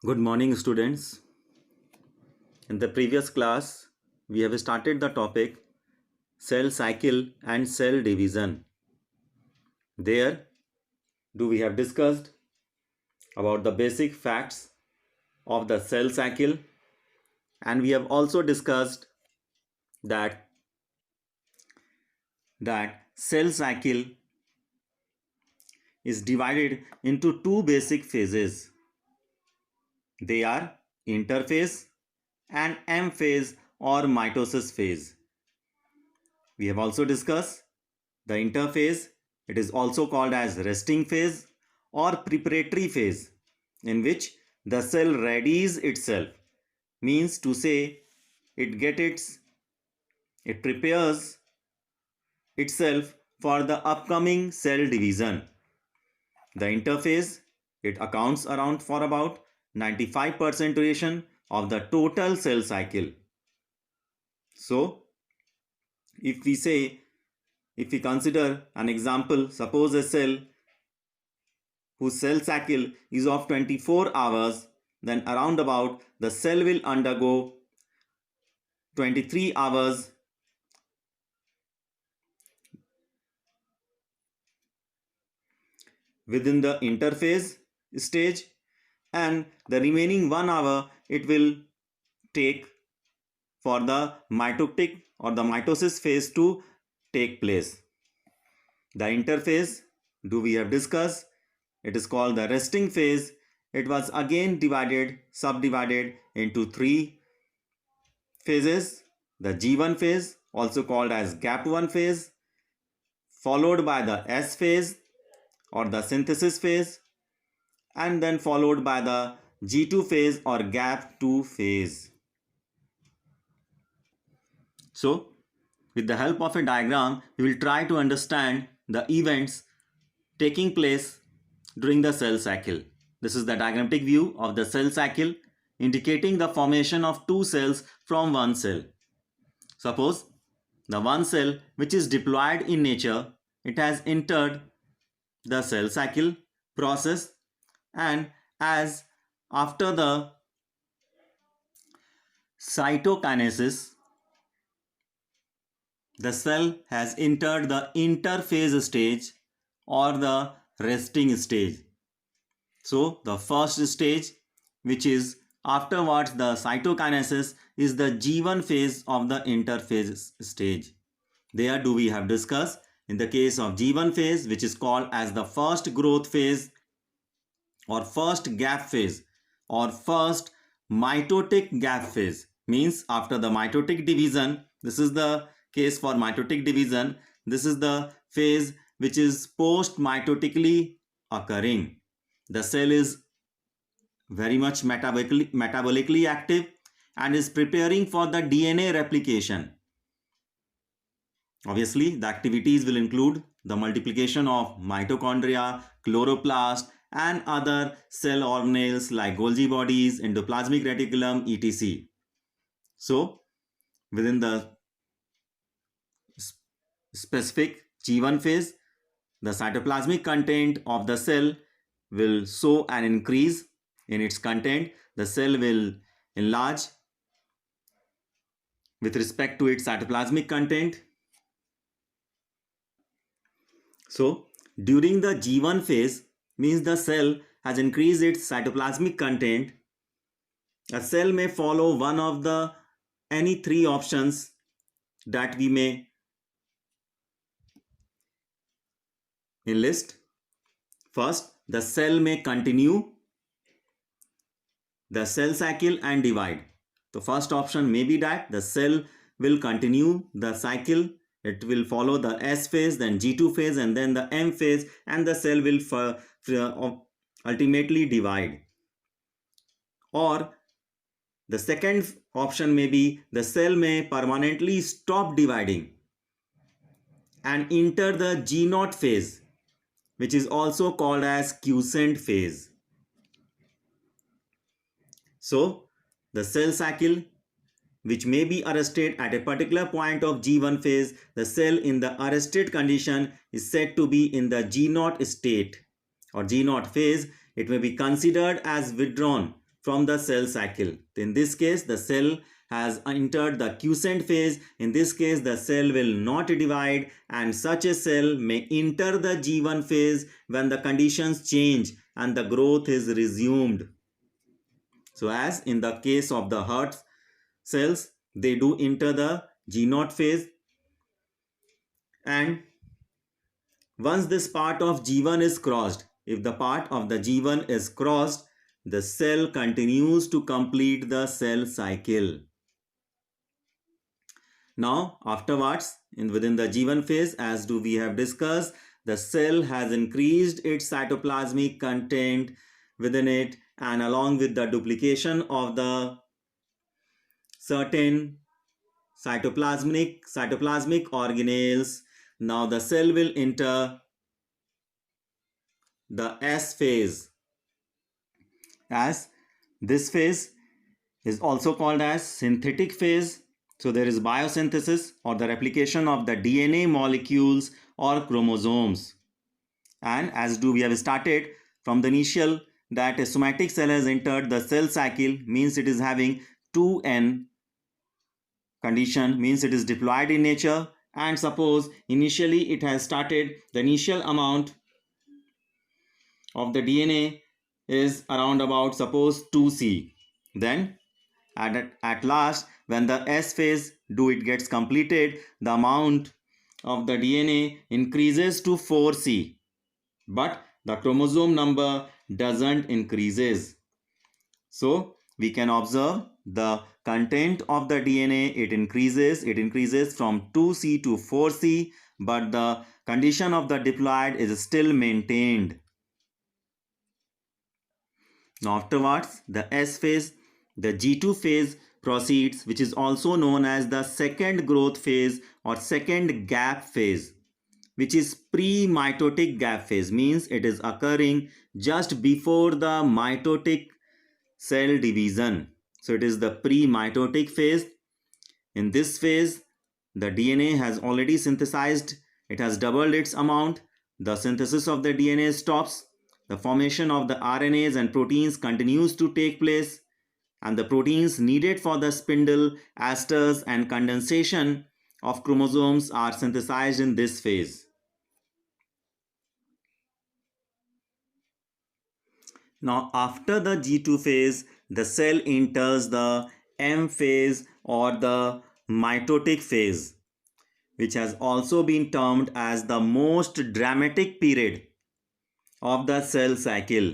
Good morning, students. In the previous class, we have started the topic cell cycle and cell division. There, we have discussed about the basic facts of the cell cycle, and we have also discussed that cell cycle is divided into two basic phases. They are interphase and M phase or mitosis phase. We have also discussed the interphase. It is also called as resting phase or preparatory phase, in which the cell readies itself, means to say it prepares itself for the upcoming cell division. The interphase, it accounts around for about 95% duration of the total cell cycle. So if we consider an example, suppose a cell whose cell cycle is of 24 hours, then around about the cell will undergo 23 hours within the interphase stage, and the remaining 1 hour it will take for the mitotic or the mitosis phase to take place. The interphase, we have discussed, it is called the resting phase. It was again subdivided into three phases. The G1 phase, also called as gap 1 phase, followed by the S phase or the synthesis phase, and then followed by the G2 phase or gap 2 phase. So, with the help of a diagram, we will try to understand the events taking place during the cell cycle. This is the diagrammatic view of the cell cycle, indicating the formation of two cells from one cell. Suppose the one cell which is diploid in nature, it has entered the cell cycle process, and as after the cytokinesis, the cell has entered the interphase stage or the resting stage. So the first stage, which is afterwards the cytokinesis, is the G1 phase of the interphase stage. There we have discussed in the case of G1 phase, which is called as the first growth phase or first gap phase or first mitotic gap phase, means after the mitotic division. This is the case for mitotic division. This is the phase which is post mitotically occurring. The cell is very much metabolically active and is preparing for the DNA replication. Obviously, the activities will include the multiplication of mitochondria, chloroplast, and other cell organelles like Golgi bodies, endoplasmic reticulum, etc. So, within the specific G1 phase, the cytoplasmic content of the cell will show an increase in its content. The cell will enlarge with respect to its cytoplasmic content. So, during the G1 phase, means the cell has increased its cytoplasmic content. A cell may follow one of the any three options that we may enlist. First, the cell may continue the cell cycle and divide. The first option may be that the cell will continue the cycle. It will follow the S phase, then G2 phase, and then the M phase, and the cell will ultimately divide. Or the second option may be the cell may permanently stop dividing and enter the G0 phase, which is also called as quiescent phase. So, the cell cycle which may be arrested at a particular point of G1 phase, the cell in the arrested condition is said to be in the G0 state or G0 phase. It may be considered as withdrawn from the cell cycle. In this case, the cell has entered the quiescent phase. In this case, the cell will not divide, and such a cell may enter the G1 phase when the conditions change and the growth is resumed. So as in the case of the heart cells, they do enter the G0 phase, and once this part of G1 is crossed, if the part of the G1 is crossed, the cell continues to complete the cell cycle. Now afterwards, within the G1 phase, as we have discussed, the cell has increased its cytoplasmic content within it, and along with the duplication of the certain cytoplasmic organelles, now the cell will enter the S phase. As this phase is also called as synthetic phase. So there is biosynthesis or the replication of the DNA molecules or chromosomes. And as we have started from the initial that a somatic cell has entered the cell cycle, means it is having 2n condition, means it is diploid in nature. And suppose initially it has started, the initial amount of the DNA is around about suppose 2C. Then at last, when the S phase it gets completed, the amount of the DNA increases to 4C, but the chromosome number doesn't increases. So we can observe the content of the DNA, it increases from 2C to 4C, but the condition of the diploid is still maintained. Now afterwards, the S phase, the G2 phase proceeds, which is also known as the second growth phase or second gap phase, which is pre-mitotic gap phase, means it is occurring just before the mitotic cell division. So it is the pre-mitotic phase. In this phase, the DNA has already synthesized, it has doubled its amount. The synthesis of the DNA stops. The formation of the RNAs and proteins continues to take place, and the proteins needed for the spindle, asters, and condensation of chromosomes are synthesized in this phase. Now after the G2 phase, the cell enters the M phase or the mitotic phase, which has also been termed as the most dramatic period of the cell cycle,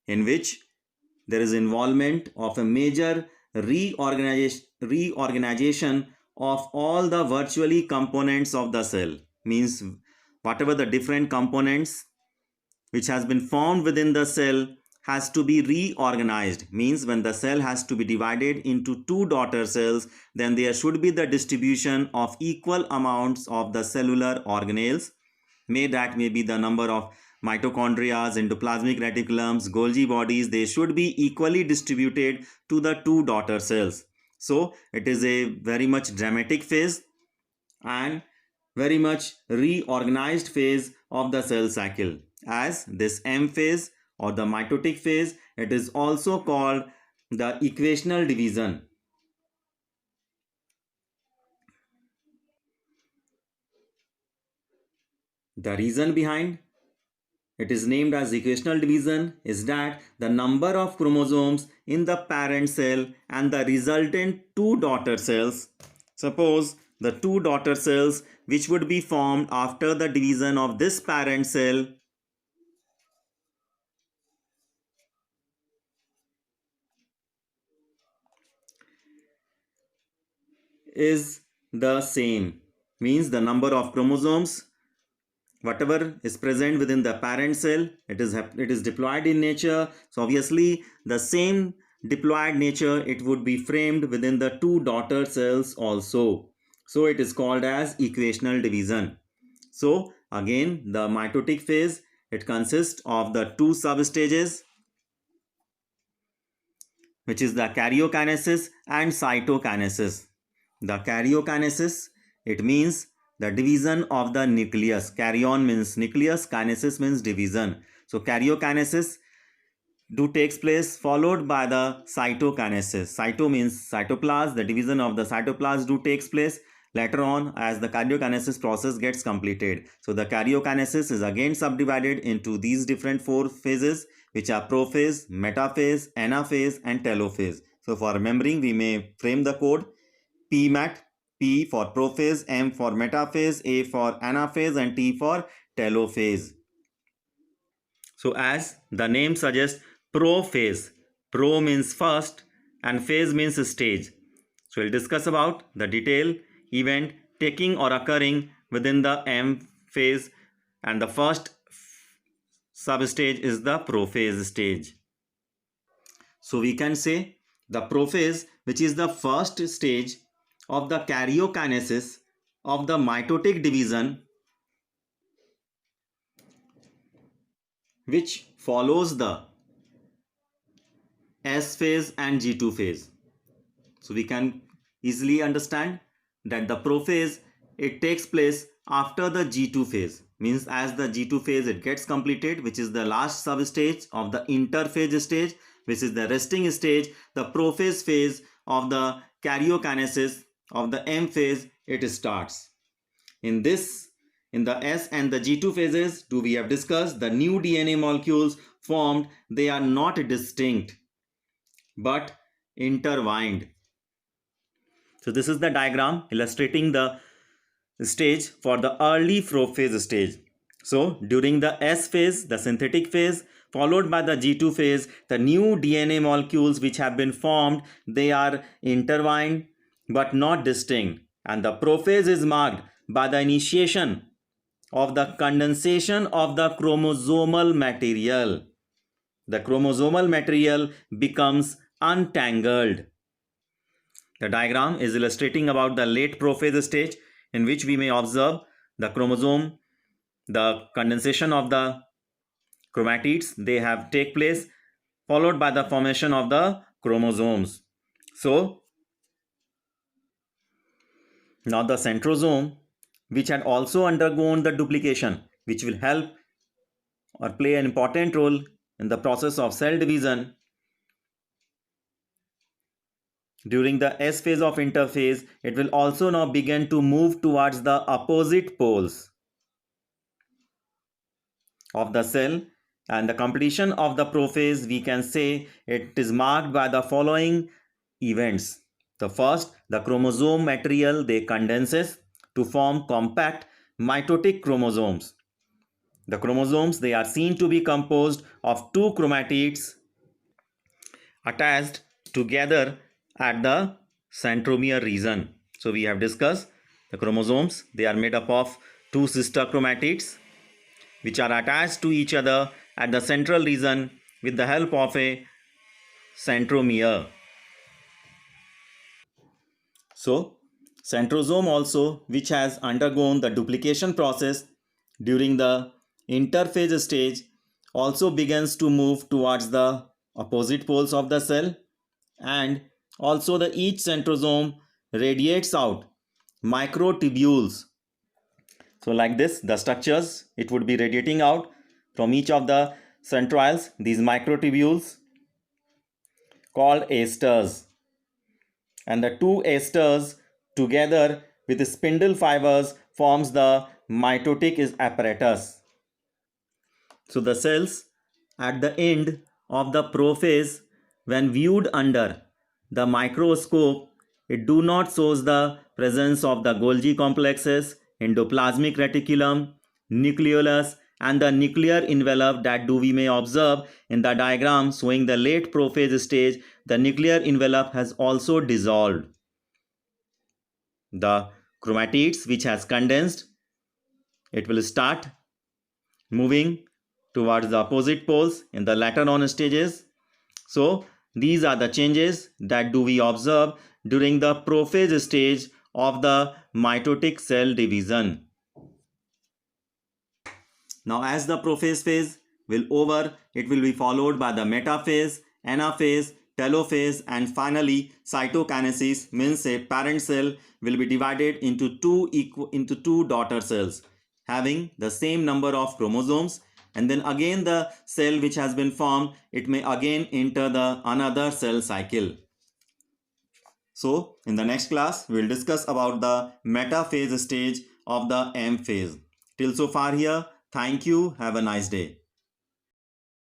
in which there is involvement of a major reorganization of all the virtually components of the cell, means whatever the different components which has been formed within the cell has to be reorganized, means when the cell has to be divided into two daughter cells, then there should be the distribution of equal amounts of the cellular organelles, may be the number of mitochondria, endoplasmic reticulums, Golgi bodies, they should be equally distributed to the two daughter cells. So it is a very much dramatic phase and very much reorganized phase of the cell cycle. As this M phase or the mitotic phase, it is also called the equational division. The reason behind it is named as equational division is that the number of chromosomes in the parent cell and the resultant two daughter cells, suppose the two daughter cells which would be formed after the division of this parent cell is the same, means the number of chromosomes whatever is present within the parent cell, it is diploid in nature. So obviously the same diploid nature it would be framed within the two daughter cells also. So it is called as equational division. So again, the mitotic phase, it consists of the two substages, which is the karyokinesis and cytokinesis. The karyokinesis, it means the division of the nucleus. Karyon means nucleus, kinesis means division. So karyokinesis takes place, followed by the cytokinesis. Cyto means cytoplasm. The division of the cytoplasm takes place later on as the karyokinesis process gets completed. So the karyokinesis is again subdivided into these different 4 phases, which are prophase, metaphase, anaphase, and telophase. So for remembering, we may frame the code PMAT, P for prophase, M for metaphase, A for anaphase, and T for telophase. So as the name suggests, prophase. Pro means first and phase means stage. So we'll discuss about the detail event taking or occurring within the M phase, and the first substage is the prophase stage. So we can say the prophase, which is the first stage of the karyokinesis of the mitotic division, which follows the S phase and G2 phase. So we can easily understand that the prophase, it takes place after the G2 phase, means as the G2 phase it gets completed, which is the last substage of the interphase stage, which is the resting stage. The prophase phase of the karyokinesis of the M phase, it starts. In the S and the G2 phases, we have discussed the new DNA molecules formed, they are not distinct but intertwined. So this is the diagram illustrating the stage for the early prophase stage. So during the S phase, the synthetic phase, followed by the G2 phase, the new DNA molecules which have been formed, they are intertwined but not distinct, and the prophase is marked by the initiation of the condensation of the chromosomal material. The chromosomal material becomes untangled. The diagram is illustrating about the late prophase stage, in which we may observe the chromosome, the condensation of the chromatids, they have take place, followed by the formation of the chromosomes. So now the centrosome, which had also undergone the duplication, which will help or play an important role in the process of cell division during the S phase of interphase, it will also now begin to move towards the opposite poles of the cell, and the completion of the prophase, we can say it is marked by the following events. The first, the chromosome material, they condenses to form compact mitotic chromosomes. The chromosomes, they are seen to be composed of 2 chromatids attached together at the centromere region. So we have discussed the chromosomes, they are made up of 2 sister chromatids which are attached to each other at the central region with the help of a centromere. So centrosome also, which has undergone the duplication process during the interphase stage, also begins to move towards the opposite poles of the cell, and also the each centrosome radiates out microtubules. So like this, the structures, it would be radiating out from each of the centrioles, these microtubules called esters, and the 2 esters together with the spindle fibers forms the mitotic apparatus. So the cells at the end of the prophase, when viewed under the microscope, it do not shows the presence of the Golgi complexes, endoplasmic reticulum, nucleolus, and the nuclear envelope that we may observe in the diagram showing the late prophase stage. The nuclear envelope has also dissolved. The chromatids which has condensed, it will start moving towards the opposite poles in the later on stages. So these are the changes that we observe during the prophase stage of the mitotic cell division. Now as the prophase phase will over, it will be followed by the metaphase, anaphase, telophase, and finally cytokinesis, means a parent cell will be divided into two daughter cells having the same number of chromosomes, and then again the cell which has been formed, it may again enter the another cell cycle. So in the next class, we will discuss about the metaphase stage of the M phase. Till so far here, thank you. Have a nice day.